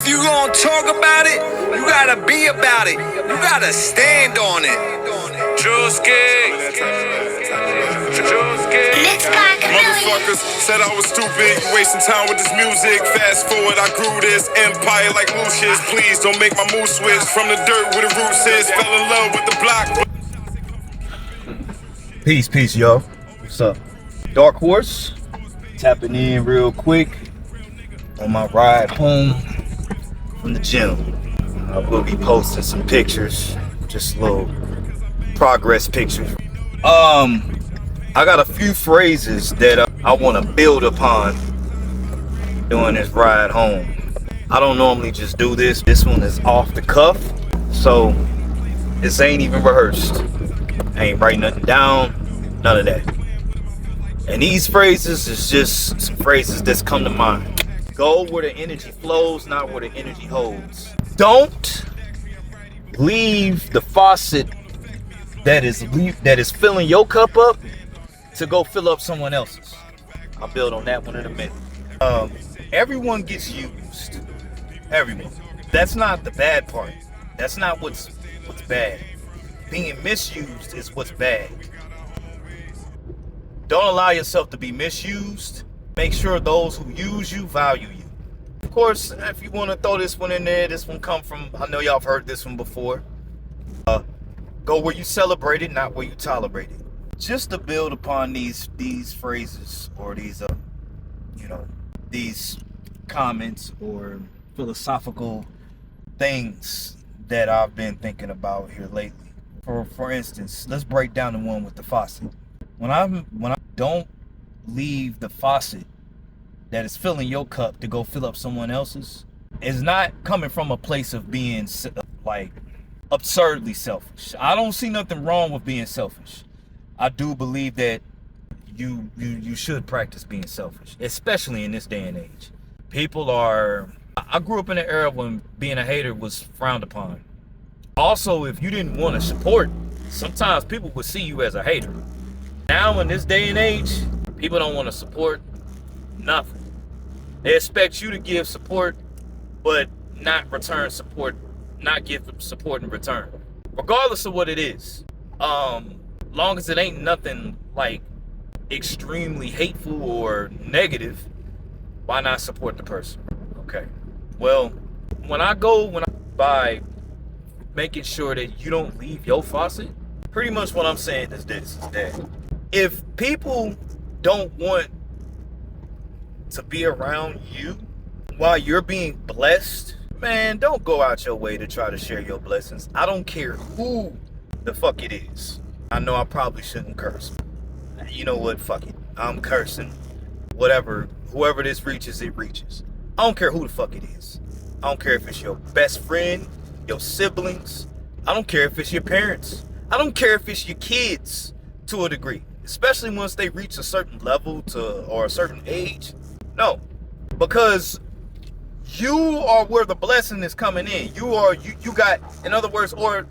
you gonna talk about it, you gotta be about it. You gotta stand on it. Motherfuckers said I was stupid, you wasting time with this music. Fast forward, I grew this empire like Lucius. Please don't make my move switch from the dirt where the roots is. Fell in love with the block. Peace, y'all. What's up? Dark Horse, tapping in real quick on my ride home from the gym. I will be posting some pictures, just little progress pictures. I got a few phrases that I want to build upon during this ride home. I don't normally just do this. This one is off the cuff, so this ain't even rehearsed. I ain't writing nothing down, none of that. And these phrases is just some phrases that's come to mind. Go where the energy flows, not where the energy holds. Don't leave the faucet that is filling your cup up to go fill up someone else's. I'll build on that one in a minute. Everyone gets used. Everyone. That's not the bad part. That's not what's bad. Being misused is what's bad. Don't allow yourself to be misused. Make sure those who use you value you. Of course, if you want to throw this one in there, this one come from, I know y'all have heard this one before. Go where you celebrate it, not where you tolerate it. Just to build upon these phrases or these comments or philosophical things that I've been thinking about here lately. For instance, let's break down the one with the faucet. When I don't leave the faucet that is filling your cup to go fill up someone else's, it's not coming from a place of being like absurdly selfish. I don't see nothing wrong with being selfish. I do believe that you should practice being selfish, especially in this day and age. I grew up in an era when being a hater was frowned upon. Also, if you didn't want to support, sometimes people would see you as a hater. Now in this day and age, people don't want to support nothing. They expect you to give support, but not return support, not give support in return. Regardless of what it is. Long as it ain't nothing like extremely hateful or negative, why not support the person? Okay. Well, when I by making sure that you don't leave your faucet, pretty much what I'm saying is that if people don't want to be around you while you're being blessed, man, don't go out your way to try to share your blessings. I don't care who the fuck it is. I know I probably shouldn't curse. You know what? Fuck it. I'm cursing. Whatever. Whoever this reaches, it reaches. I don't care who the fuck it is. I don't care if it's your best friend, your siblings. I don't care if it's your parents. I don't care if it's your kids to a degree. Especially once they reach a certain level or a certain age. No. Because you are where the blessing is coming in. You got, in other words, or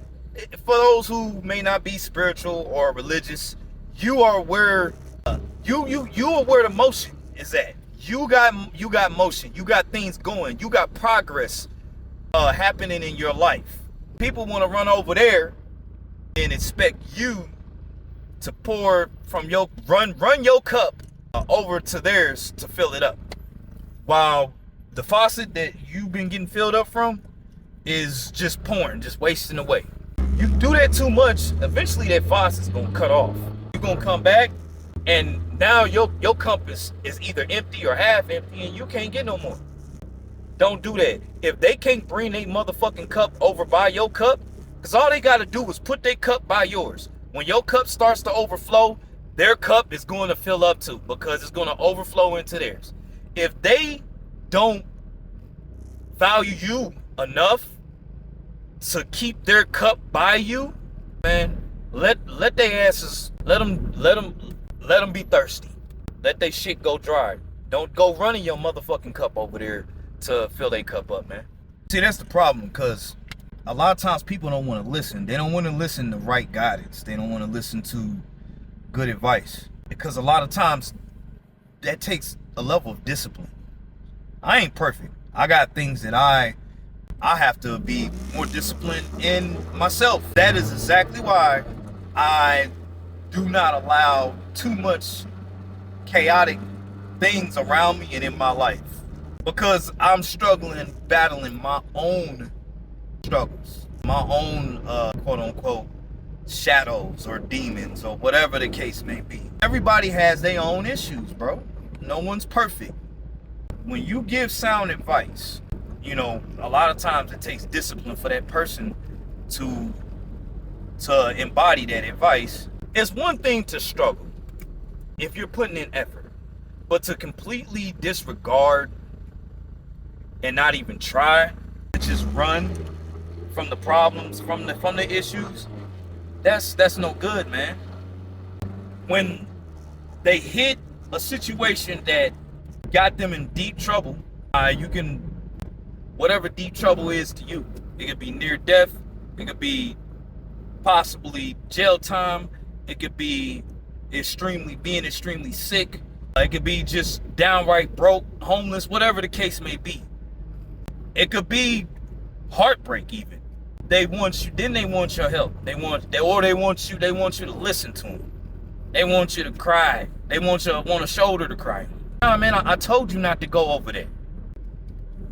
for those who may not be spiritual or religious, you are where you are where the motion is at. You got motion. You got things going. You got progress happening in your life. People want to run over there and expect you to pour from your run your cup over to theirs to fill it up, while the faucet that you've been getting filled up from is just pouring, just wasting away. You do that too much, eventually that faucet's gonna cut off. You're gonna come back, and now your cup is either empty or half empty, and you can't get no more. Don't do that. If they can't bring their motherfucking cup over by your cup, because all they gotta do is put their cup by yours. When your cup starts to overflow, their cup is going to fill up too, because it's going to overflow into theirs. If they don't value you enough to keep their cup by you, man, let their asses, let them be thirsty. Let their shit go dry. Don't go running your motherfucking cup over there to fill their cup up, man. See, that's the problem, because a lot of times people don't want to listen. They don't want to listen to right guidance. They don't want to listen to good advice, because a lot of times that takes a level of discipline. I ain't perfect. I got things that I I have to be more disciplined in myself. That is exactly why I do not allow too much chaotic things around me and in my life, because I'm struggling, battling my own struggles, my own quote unquote shadows or demons or whatever the case may be. Everybody has their own issues, bro. No one's perfect. When you give sound advice, you know, a lot of times it takes discipline for that person to embody that advice. It's one thing to struggle if you're putting in effort, but to completely disregard and not even try to just run from the problems, from the issues, that's no good, man. When they hit a situation that got them in deep trouble, you can, whatever deep trouble is to you, it could be near death, it could be possibly jail time, it could be being extremely sick, it could be just downright broke, homeless, whatever the case may be. It could be heartbreak even. They want you, then they want your help. They want you to listen to them. They want you to cry. They want a shoulder to cry. Nah, man, I told you not to go over there.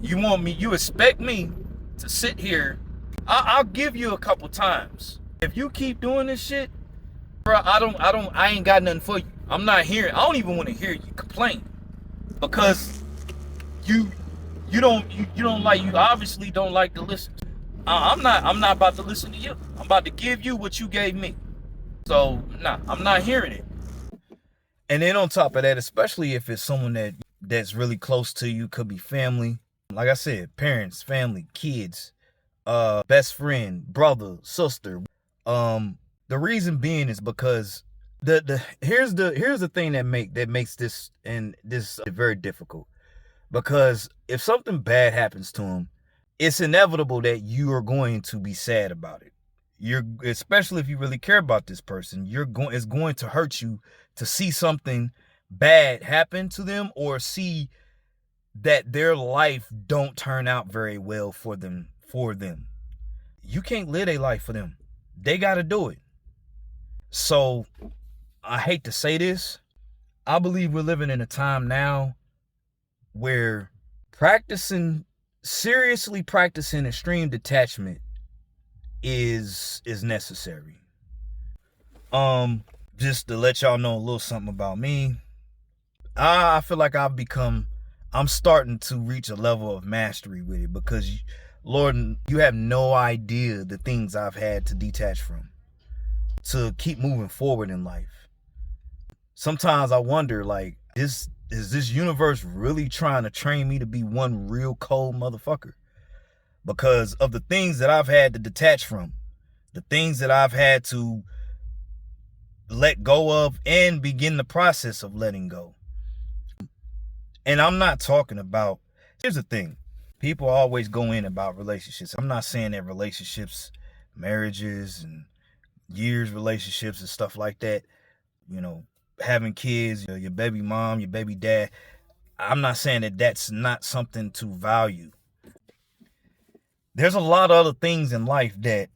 You expect me to sit here. I'll give you a couple times. If you keep doing this shit, bro, I ain't got nothing for you. I don't even want to hear you complain, because you obviously don't like to listen. I'm not about to listen to you. I'm about to give you what you gave me. So nah, I'm not hearing it. And then on top of that, especially if it's someone that's really close to you, could be family. Like I said, parents, family, kids, best friend, brother, sister. The reason being is because here's the thing that makes this very difficult. Because if something bad happens to them, it's inevitable that you are going to be sad about it. Especially if you really care about this person, it's going to hurt you to see something bad happen to them, or see that their life don't turn out very well for them. You can't live a life for them. They got to do it. So I hate to say this, I believe we're living in a time now where seriously practicing extreme detachment is necessary. Just to let y'all know a little something about me, I feel like I'm starting to reach a level of mastery with it, because Lord, you have no idea the things I've had to detach from to keep moving forward in life. Sometimes I wonder, like, is this universe really trying to train me to be one real cold motherfucker? Because of the things that I've had to detach from, the things that I've had to let go of and begin the process of letting go. And I'm not talking about, here's the thing, people always go in about relationships. I'm not saying that relationships, marriages and years relationships and stuff like that, you know, having kids, your baby mom, your baby dad, I'm not saying that that's not something to value. There's a lot of other things in life that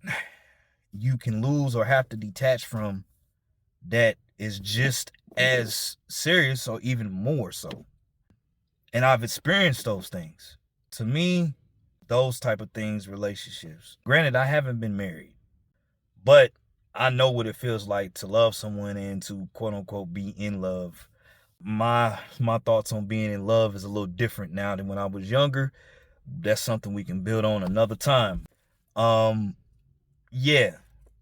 you can lose or have to detach from that is just as serious or even more so. And I've experienced those things. To me, those type of things, relationships. Granted, I haven't been married, but I know what it feels like to love someone and to quote unquote be in love. My thoughts on being in love is a little different now than when I was younger. That's something we can build on another time. Yeah,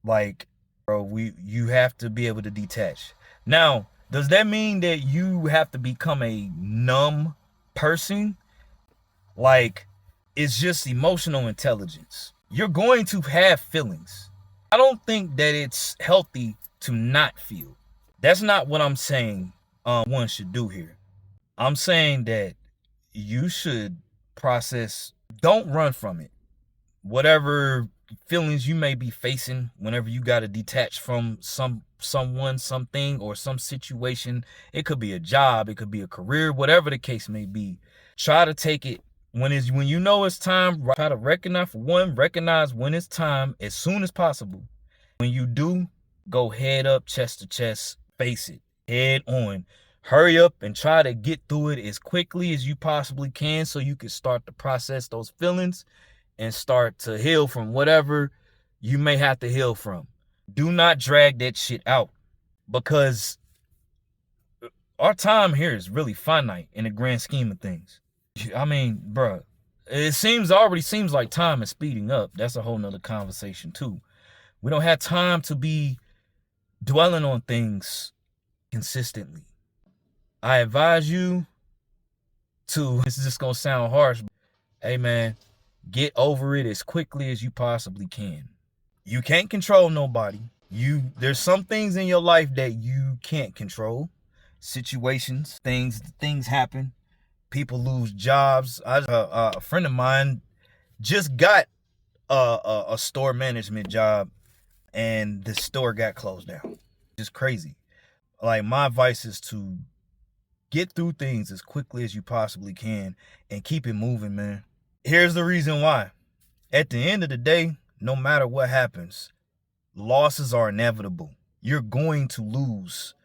like, bro, you have to be able to detach. Now, does that mean that you have to become a numb person? Like, it's just emotional intelligence. You're going to have feelings. I don't think that it's healthy to not feel. That's not what I'm saying one should do here. I'm saying that you should process, don't run from it. Whatever feelings you may be facing whenever you got to detach from someone, something, or some situation, it could be a job, it could be a career, whatever the case may be, try to take it When you know it's time, try to recognize when it's time as soon as possible. When you do, go head up, chest to chest, face it, head on. Hurry up and try to get through it as quickly as you possibly can so you can start to process those feelings and start to heal from whatever you may have to heal from. Do not drag that shit out, because our time here is really finite in the grand scheme of things. I mean, bruh, already seems like time is speeding up. That's a whole nother conversation too. We don't have time to be dwelling on things consistently. I advise you to, this is just gonna sound harsh, but hey man, get over it as quickly as you possibly can. You can't control nobody. There's some things in your life that you can't control. Situations, things happen. People lose jobs. A friend of mine just got a store management job, and the store got closed down. Just crazy. Like, my advice is to get through things as quickly as you possibly can and keep it moving, man. Here's the reason why. At the end of the day, no matter what happens, losses are inevitable. You're going to lose.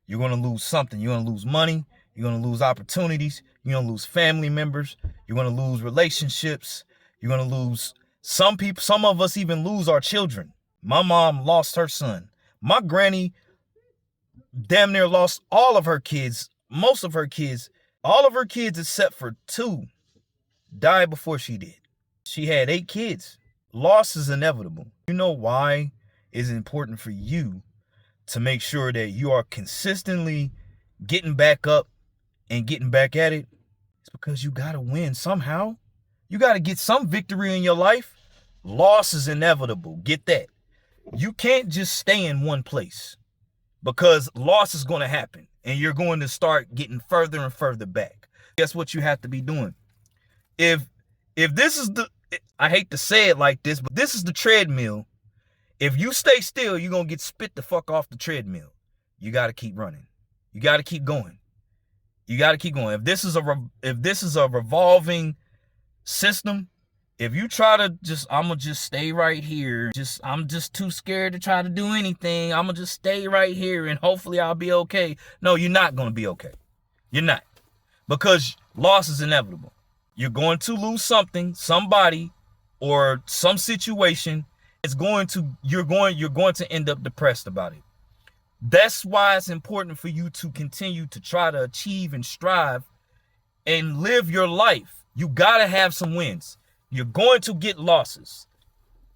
You're going to lose something. You're going to lose money. You're going to lose opportunities. You're going to lose family members. You're going to lose relationships. You're going to lose some people. Some of us even lose our children. My mom lost her son. My granny damn near lost all of her kids. Most of her kids, all of her kids except for 2 died before she did. She had 8 kids. Loss is inevitable. You know why it's important for you to make sure that you are consistently getting back up and getting back at it? It's because you got to win somehow. You got to get some victory in your life. Loss is inevitable. Get that. You can't just stay in one place, because loss is going to happen and you're going to start getting further and further back. Guess what you have to be doing? If this is I hate to say it like this, but this is the treadmill. If you stay still, you're going to get spit the fuck off the treadmill. You got to keep running. You got to keep going. You got to keep going. If this is a revolving system, if you try to I'm going to just stay right here. I'm just too scared to try to do anything. I'm going to just stay right here and hopefully I'll be okay. No, you're not going to be okay. You're not. Because loss is inevitable. You're going to lose something, somebody, or some situation. You're going to end up depressed about it. That's why it's important for you to continue to try to achieve and strive and live your life. You got to have some wins. You're going to get losses.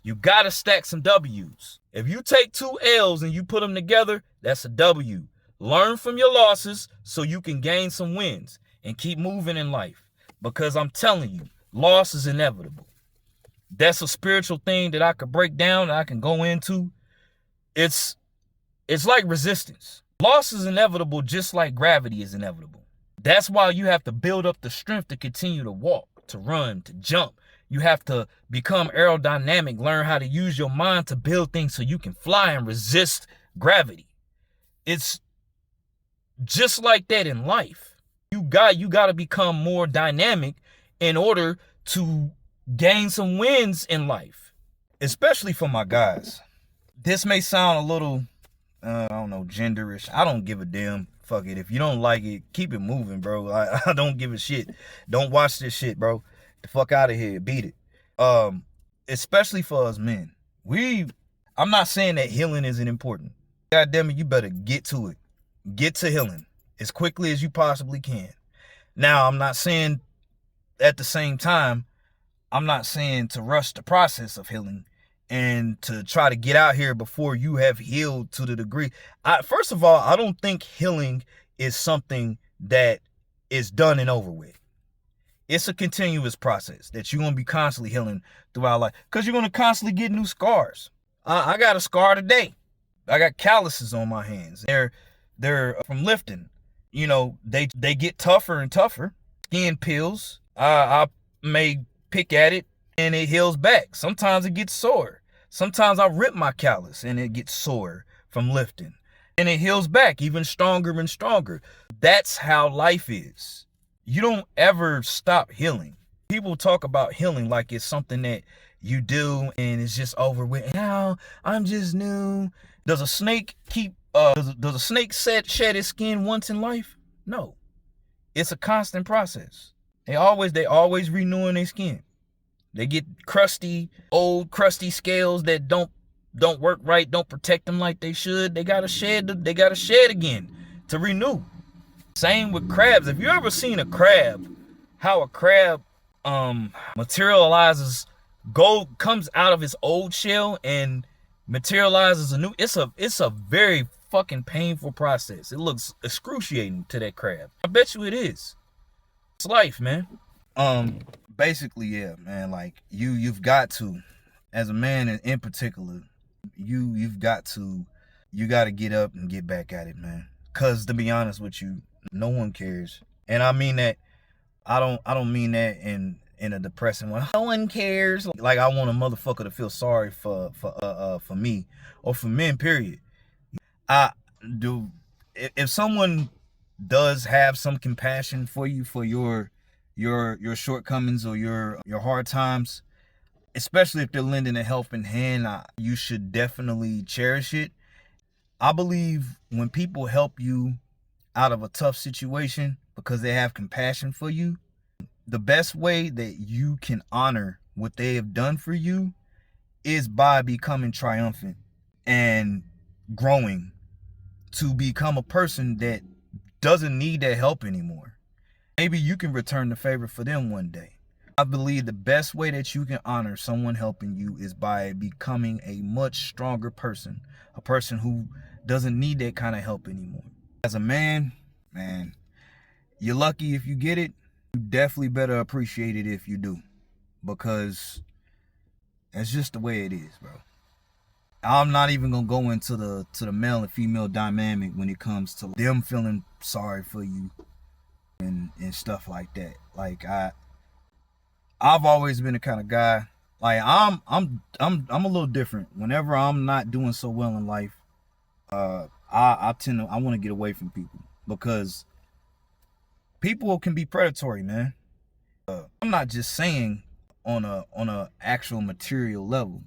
You got to stack some W's. If you take 2 L's and you put them together, that's a W. Learn from your losses so you can gain some wins and keep moving in life. Because I'm telling you, loss is inevitable. That's a spiritual thing that I could break down and I can go into. It's like resistance. Loss is inevitable, just like gravity is inevitable. That's why you have to build up the strength to continue to walk, to run, to jump. You have to become aerodynamic, learn how to use your mind to build things so you can fly and resist gravity. It's just like that in life. You got to become more dynamic in order to gain some wins in life, especially for my guys. This may sound a little, I don't know, genderish. I don't give a damn. Fuck it. If you don't like it, keep it moving, bro. I don't give a shit. Don't watch this shit, bro. The fuck out of here. Beat it. Especially for us men. I'm not saying that healing isn't important. God damn it, you better get to it. Get to healing as quickly as you possibly can. Now, I'm not saying at the same time, I'm not saying to rush the process of healing and to try to get out here before you have healed to the degree. First of all, I don't think healing is something that is done and over with. It's a continuous process that you're going to be constantly healing throughout life, because you're going to constantly get new scars. I got a scar today. I got calluses on my hands. They're from lifting. You know, they get tougher and tougher. Skin peels. I may pick at it and it heals back. Sometimes it gets sore. Sometimes I rip my callus and it gets sore from lifting. And it heals back even stronger and stronger. That's how life is. You don't ever stop healing. People talk about healing like it's something that you do and it's just over with. Now I'm just new. Does a snake does a snake shed its skin once in life? No. It's a constant process. They always renewing their skin. They get old crusty scales that don't work right, don't protect them like they should. They gotta shed again to renew. Same with crabs. If you ever seen a crab, how a crab materializes, gold comes out of its old shell and materializes a new, it's a very fucking painful process. It looks excruciating to that crab. I bet you it is. It's life, man. Basically, yeah, man, like you've got to, as a man in particular, you got to get up and get back at it, man. Cause to be honest with you, no one cares. And I mean that, I don't mean that in a depressing way. No one cares. Like I want a motherfucker to feel sorry for me or for men, period. I do. If someone does have some compassion for you, for your shortcomings or your hard times, especially if they're lending a helping hand, you should definitely cherish it. I believe when people help you out of a tough situation because they have compassion for you, the best way that you can honor what they have done for you is by becoming triumphant and growing to become a person that doesn't need that help anymore. Maybe you can return the favor for them one day. I believe the best way that you can honor someone helping you is by becoming a much stronger person, a person who doesn't need that kind of help anymore. As a man, you're lucky if you get it. You definitely better appreciate it if you do, because that's just the way it is, bro. I'm not even gonna go into the male and female dynamic when it comes to them feeling sorry for you and stuff like that. Like I've always been the kind of guy, like I'm a little different. Whenever I'm not doing so well in life, I want to get away from people because people can be predatory, man. I'm not just saying on a actual material level,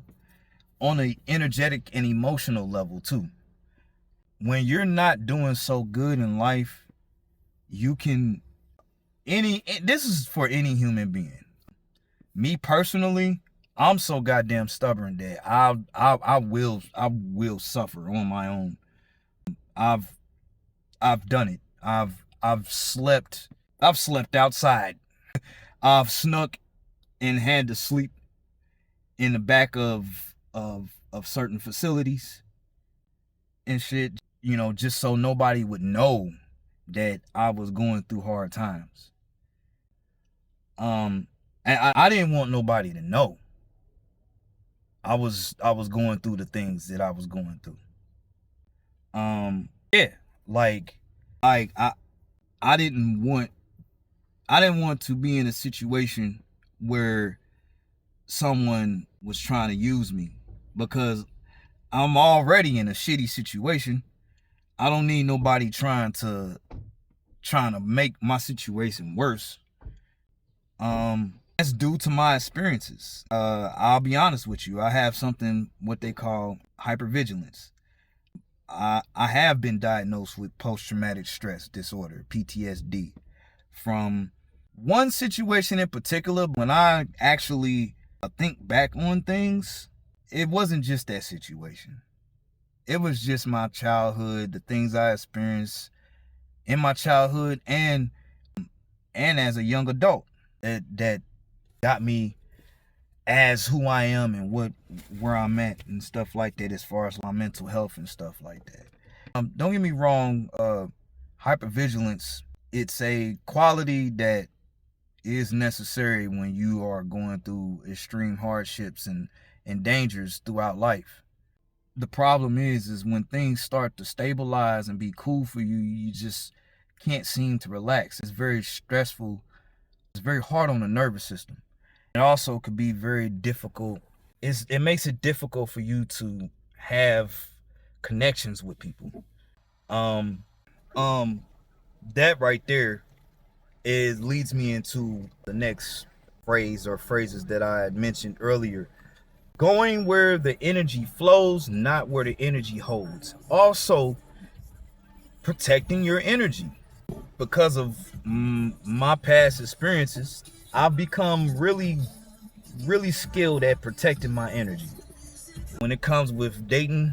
on a energetic and emotional level too. When you're not doing so good in life, this is for any human being. Me personally, I'm so goddamn stubborn that I will suffer on my own. I've done it. I've slept outside. I've snuck and had to sleep in the back of certain facilities and shit, just so nobody would know that I was going through hard times. And I didn't want nobody to know I was going through the things that I was going through. Yeah, like I didn't want to be in a situation where someone was trying to use me, because I'm already in a shitty situation. I don't need nobody trying to make my situation worse. That's due to my experiences. I'll be honest with you. I have something, what they call hypervigilance. I have been diagnosed with post-traumatic stress disorder, PTSD, from one situation in particular. When I actually think back on things, it wasn't just that situation. It was just my childhood, the things I experienced in my childhood and as a young adult that got me as who I am and where I'm at and stuff like that, as far as my mental health and stuff like that. Don't get me wrong, hypervigilance, it's a quality that is necessary when you are going through extreme hardships and dangers throughout life. The problem is when things start to stabilize and be cool for you, you just can't seem to relax. It's very stressful. It's very hard on the nervous system. It also could be very difficult. It makes it difficult for you to have connections with people. That right there leads me into the next phrase or phrases that I had mentioned earlier. Going where the energy flows, not where the energy holds. Also, protecting your energy. Because of my past experiences, I've become really skilled at protecting my energy. When it comes with dating,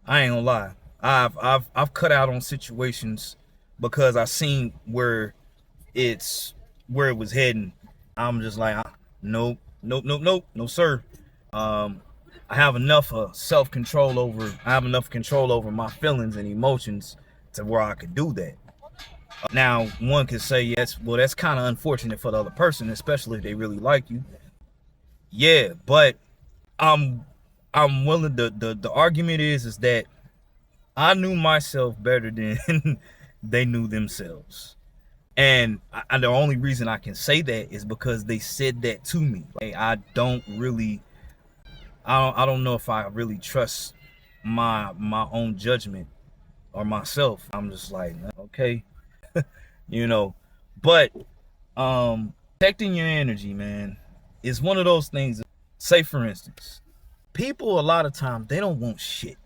I ain't gonna lie. I've cut out on situations because I seen where it was heading. I'm just like, nope, no sir. I have enough self-control over. I have enough control over my feelings and emotions to where I could do that. Now, one could say, yes, well, that's kind of unfortunate for the other person, especially if they really like you. Yeah, but I'm willing. The argument is that I knew myself better than they knew themselves, and the only reason I can say that is because they said that to me. Like, I don't know if I really trust my own judgment or myself. I'm just like, okay. But protecting your energy, man, is one of those things. Say, for instance, people a lot of times, they don't want shit.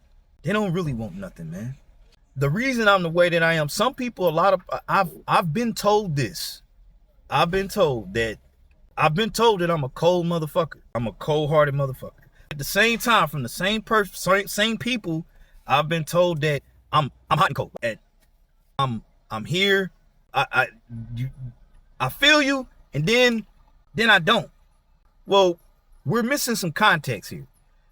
They don't really want nothing, man. The reason I'm the way that I am, some people, I've been told this. I've been told that I'm a cold motherfucker. I'm a cold-hearted motherfucker. At the same time, from the same person, same people, I've been told that I'm hot and cold. And I'm here. I feel you, and then I don't. Well, we're missing some context here.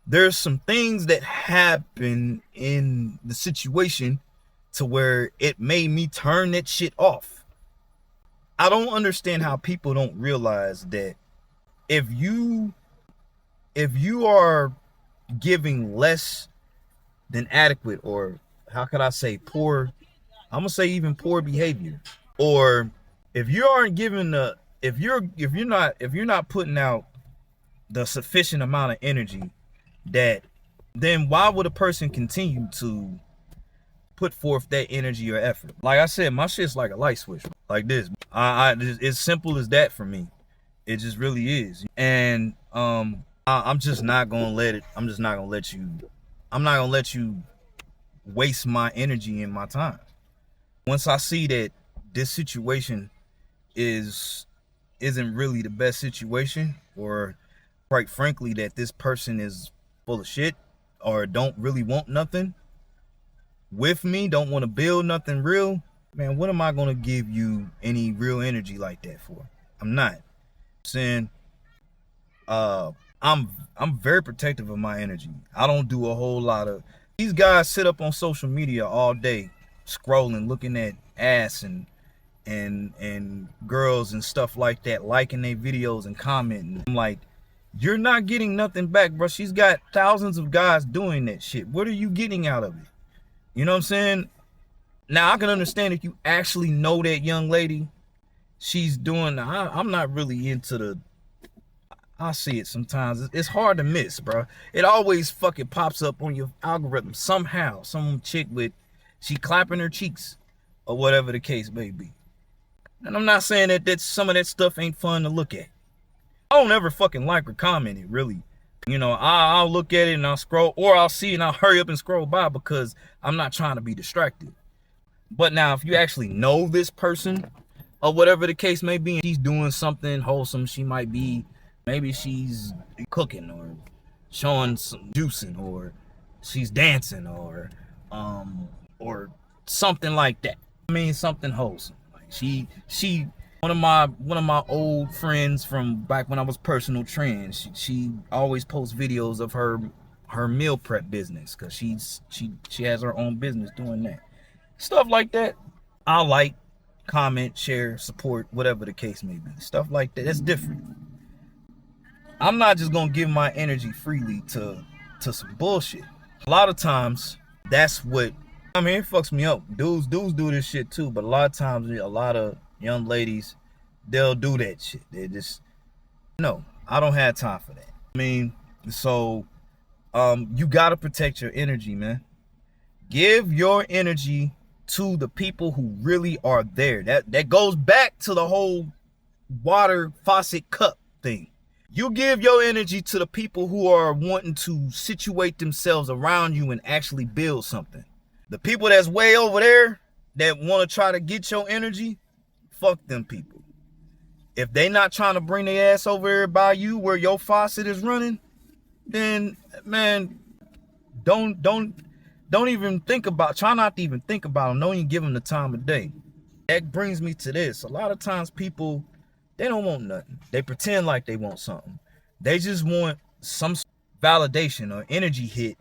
There's some things that happen in the situation to where it made me turn that shit off. I don't understand how people don't realize that if you are giving less than adequate, or how could I say poor, I'm gonna say even poor behavior, or if you aren't giving if you're not putting out the sufficient amount of energy, then why would a person continue to put forth that energy or effort? Like I said, my shit's like a light switch, like this. It's simple as that for me. It just really is. And I'm just not gonna let it. I'm not gonna let you waste my energy and my time. Once I see that this situation isn't really the best situation, or quite frankly that this person is full of shit, or don't really want nothing with me, don't want to build nothing real, man, what am I gonna give you any real energy like that for? I'm not. Saying I'm very protective of my energy. I don't do a whole lot of, these guys sit up on social media all day scrolling, looking at ass and girls and stuff like that, liking their videos and commenting. I'm like, you're not getting nothing back, bro. She's got thousands of guys doing that shit. What are you getting out of it? You know what I'm saying? Now, I can understand if you actually know that young lady, she's doing, I'm not really into the, I see it sometimes. It's hard to miss, bro. It always fucking pops up on your algorithm somehow. Some chick with, she clapping her cheeks or whatever the case may be. And I'm not saying that some of that stuff ain't fun to look at. I don't ever fucking like or comment it, really. You know, I'll look at it and I'll scroll, or I'll see and I'll hurry up and scroll by because I'm not trying to be distracted. But now, if you actually know this person or whatever the case may be, and she's doing something wholesome, she might be, maybe she's cooking or showing some juicing, or she's dancing, or something like that. I mean, something wholesome. Like she one of my old friends from back when I was personal training, she always posts videos of her meal prep business, because she has her own business doing that. Stuff like that, I like, comment, share, support, whatever the case may be. Stuff like that, that's different. I'm not just gonna give my energy freely to some bullshit. A lot of times, that's what, I mean, it fucks me up. Dudes do this shit too, but a lot of times, a lot of young ladies, they'll do that shit. They just, no, I don't have time for that. I mean, so, you gotta protect your energy, man. Give your energy to the people who really are there. That goes back to the whole water faucet cup thing. You give your energy to the people who are wanting to situate themselves around you and actually build something. The people that's way over there that want to try to get your energy, fuck them people. If they not trying to bring their ass over there by you where your faucet is running, then man, don't even think about, try not to even think about them. Don't even give them the time of day. That brings me to this. A lot of times people, they don't want nothing. They pretend like they want something. They just want some validation or energy hit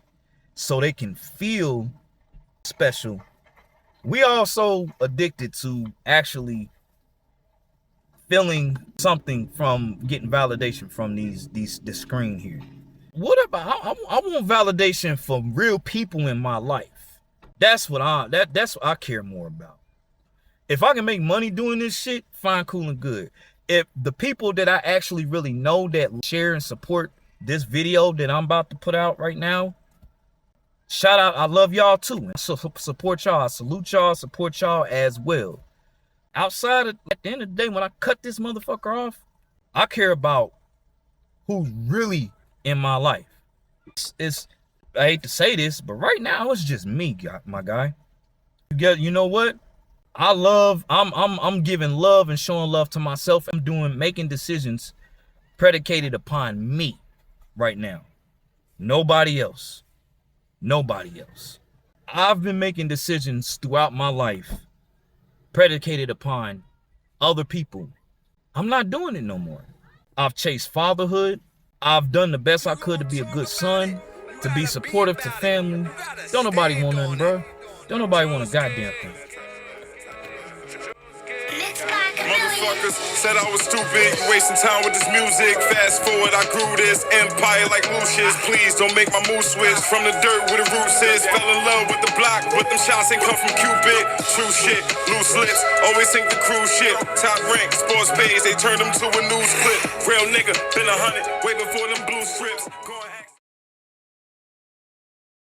so they can feel special. We also addicted to actually feeling something from getting validation from this screen here. What about I want validation from real people in my life. That's what I care more about. If I can make money doing this shit, fine, cool, and good. If the people that I actually really know that share and support this video that I'm about to put out right now, shout out, I love y'all too. So support y'all, I salute y'all, support y'all as well. Outside of, at the end of the day, when I cut this motherfucker off, I care about who's really in my life. It's I hate to say this, but right now it's just me, my guy. You know what? I'm giving love and showing love to myself. I'm making decisions predicated upon me right now. Nobody else. Nobody else. I've been making decisions throughout my life predicated upon other people. I'm not doing it no more. I've chased fatherhood. I've done the best I could to be a good son, to be supportive to family. Don't nobody want nothing, bro. Don't nobody want a goddamn thing. Motherfuckers said I was stupid, you wasting time with this music. Fast forward, I grew this empire like Lucius. Please don't make my mood switch from the dirt where the roots is. Fell in love with the block, but them shots ain't come from Cupid. True shit, loose lips, always think the cruise ship. Top rank, sports page, they turned them to a news clip. Real nigga, been 100, way before them blue strips. Go ahead.